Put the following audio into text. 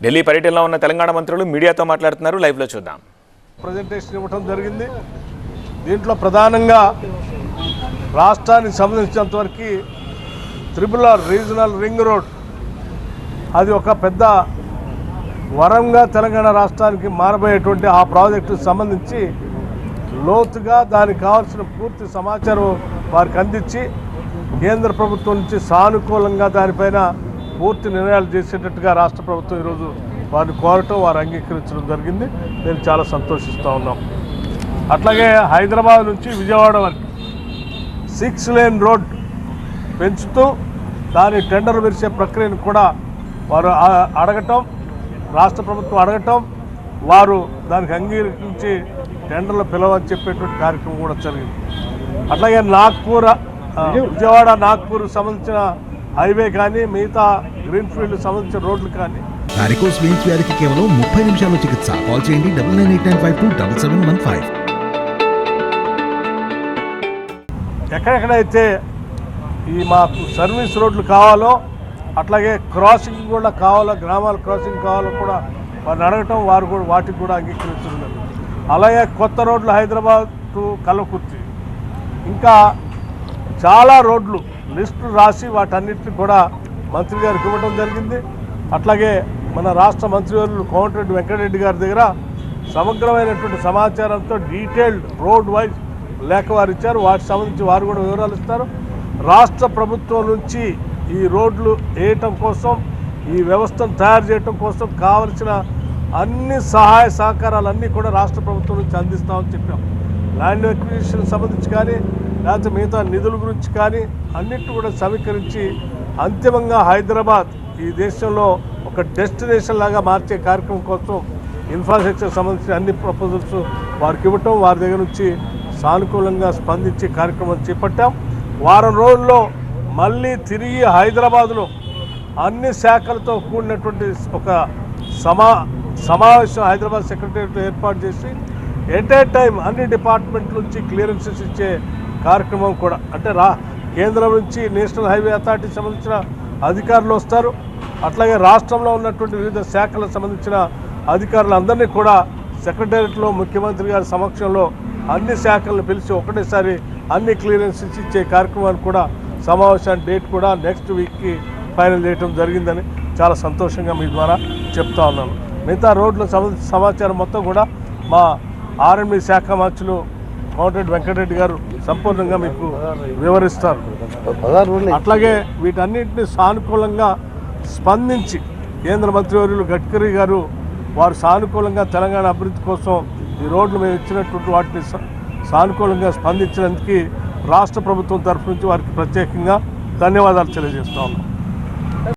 ఢిల్లీ పర్యటనలో ఉన్న తెలంగాణ మంత్రులు మీడియాతో మాట్లాడుతున్నారు. లైవ్లో చూద్దాం. ప్రజెంటేషన్ ఇవ్వడం జరిగింది. దీంట్లో ప్రధానంగా రాష్ట్రానికి సంబంధించినంతవరకు త్రిపుల్ రీజనల్ రింగ్ రోడ్ అది ఒక పెద్ద వరంగా తెలంగాణ రాష్ట్రానికి మారబోయేటువంటి ఆ ప్రాజెక్టుకు సంబంధించి లోతుగా దానికి కావాల్సిన పూర్తి సమాచారం వారికి అందించి కేంద్ర ప్రభుత్వం నుంచి సానుకూలంగా దానిపైన పూర్తి నిర్ణయాలు చేసేటట్టుగా రాష్ట్ర ప్రభుత్వం ఈరోజు వారిని కోరటం, వారు అంగీకరించడం జరిగింది. మేము చాలా సంతోషిస్తూ ఉన్నాం. అట్లాగే హైదరాబాద్ నుంచి విజయవాడ వరకు 6 లేన్ రోడ్ పెంచుతూ దాని టెండర్ విరిచే ప్రక్రియను కూడా వారు అడగటం, రాష్ట్ర ప్రభుత్వం అడగటం, వారు దానికి అంగీకరించి టెండర్లు పిలవని చెప్పేటువంటి కార్యక్రమం కూడా జరిగింది. అట్లాగే విజయవాడ నాగ్పూర్ సంబంధించిన హైవే కానీ మిగతా గ్రీన్ఫీల్డ్ సంబంధించిన రోడ్లు కానీ వారికోస్ వెయిన్స్ వ్యాధికి కేవలం 30 నిమిషాల్లో చికిత్స. కాల్ చేయండి 9989527715. ఎక్కడెక్కడైతే ఈ మాకు సర్వీస్ రోడ్లు కావాలో అట్లాగే క్రాసింగ్ కూడా కావాలో, గ్రామాల క్రాసింగ్ కావాలో కూడా వారిని అడగటం, వారు కూడా వాటికి కూడా అంగీకరిస్తున్నారు. అలాగే కొత్త రోడ్లు హైదరాబాద్ టు కల్వకుర్తి, ఇంకా చాలా రోడ్లు లిస్టు రాసి వాటన్నిటిని కూడా మంత్రి గారికి ఇవ్వడం జరిగింది. అట్లాగే మన రాష్ట్ర మంత్రివర్యులు కోమటిరెడ్డి వెంకటరెడ్డి గారి దగ్గర సమగ్రమైనటువంటి సమాచారంతో డీటెయిల్డ్ రోడ్ వైజ్ లేఖ వారు ఇచ్చారు. వాటికి సంబంధించి వారు కూడా వివరాలు ఇస్తారు. రాష్ట్ర ప్రభుత్వం నుంచి ఈ రోడ్లు వేయటం కోసం, ఈ వ్యవస్థను తయారు చేయటం కోసం కావలసిన అన్ని సహాయ సహకారాలన్నీ కూడా రాష్ట్ర ప్రభుత్వం నుంచి అందిస్తామని చెప్పాం. ల్యాండ్ ఎక్విజిషన్ సంబంధించి కానీ లేకపోతే మిగతా నిధుల గురించి కానీ అన్నిటిని కూడా సమీకరించి అంతిమంగా హైదరాబాద్ ఈ దేశంలో ఒక డెస్టినేషన్ లాగా మార్చే కార్యక్రమం కోసం ఇన్ఫ్రాస్ట్రక్చర్ సంబంధించిన అన్ని ప్రపోజల్స్ వారికి ఇవ్వటం, వారి దగ్గర నుంచి సానుకూలంగా స్పందించే కార్యక్రమం చేపట్టాం. వారం రోజుల్లో మళ్ళీ తిరిగి హైదరాబాదులో అన్ని శాఖలతో కూడినటువంటి ఒక సమావేశం హైదరాబాద్ సెక్రటేరియట్లో ఏర్పాటు చేసి ఎట్ ఏ టైం అన్ని డిపార్ట్మెంట్ల నుంచి క్లియరెన్సెస్ ఇచ్చే కార్యక్రమం కూడా, అంటే కేంద్రం నుంచి నేషనల్ హైవే అథారిటీకి సంబంధించిన అధికారులు వస్తారు. అట్లాగే రాష్ట్రంలో ఉన్నటువంటి వివిధ శాఖలకు సంబంధించిన అధికారులందరినీ కూడా సెక్రటేరియట్లో ముఖ్యమంత్రి గారి సమక్షంలో అన్ని శాఖలను పిలిచి ఒకటేసారి అన్ని క్లియరెన్సెస్ ఇచ్చే కార్యక్రమాన్ని కూడా సమావేశాన్ని డేట్ కూడా నెక్స్ట్ వీక్కి ఫైనల్ చేయడం జరిగిందని చాలా సంతోషంగా మీ ద్వారా చెప్తా ఉన్నాను. మిగతా రోడ్ల సమాచారం మొత్తం కూడా మా ఆర్ఎండ్బి శాఖ మంత్రులు కోమటిరెడ్డి వెంకటరెడ్డి గారు సంపూర్ణంగా మీకు వివరిస్తారు. అట్లాగే వీటన్నింటినీ సానుకూలంగా స్పందించి కేంద్ర మంత్రివర్యులు గడ్కరీ గారు వారు సానుకూలంగా తెలంగాణ అభివృద్ధి కోసం ఈ రోడ్లు మేము ఇచ్చినటువంటి వాటిని సానుకూలంగా స్పందించినందుకు రాష్ట్ర ప్రభుత్వం తరఫు నుంచి వారికి ప్రత్యేకంగా ధన్యవాదాలు తెలియజేస్తా ఉన్నాం.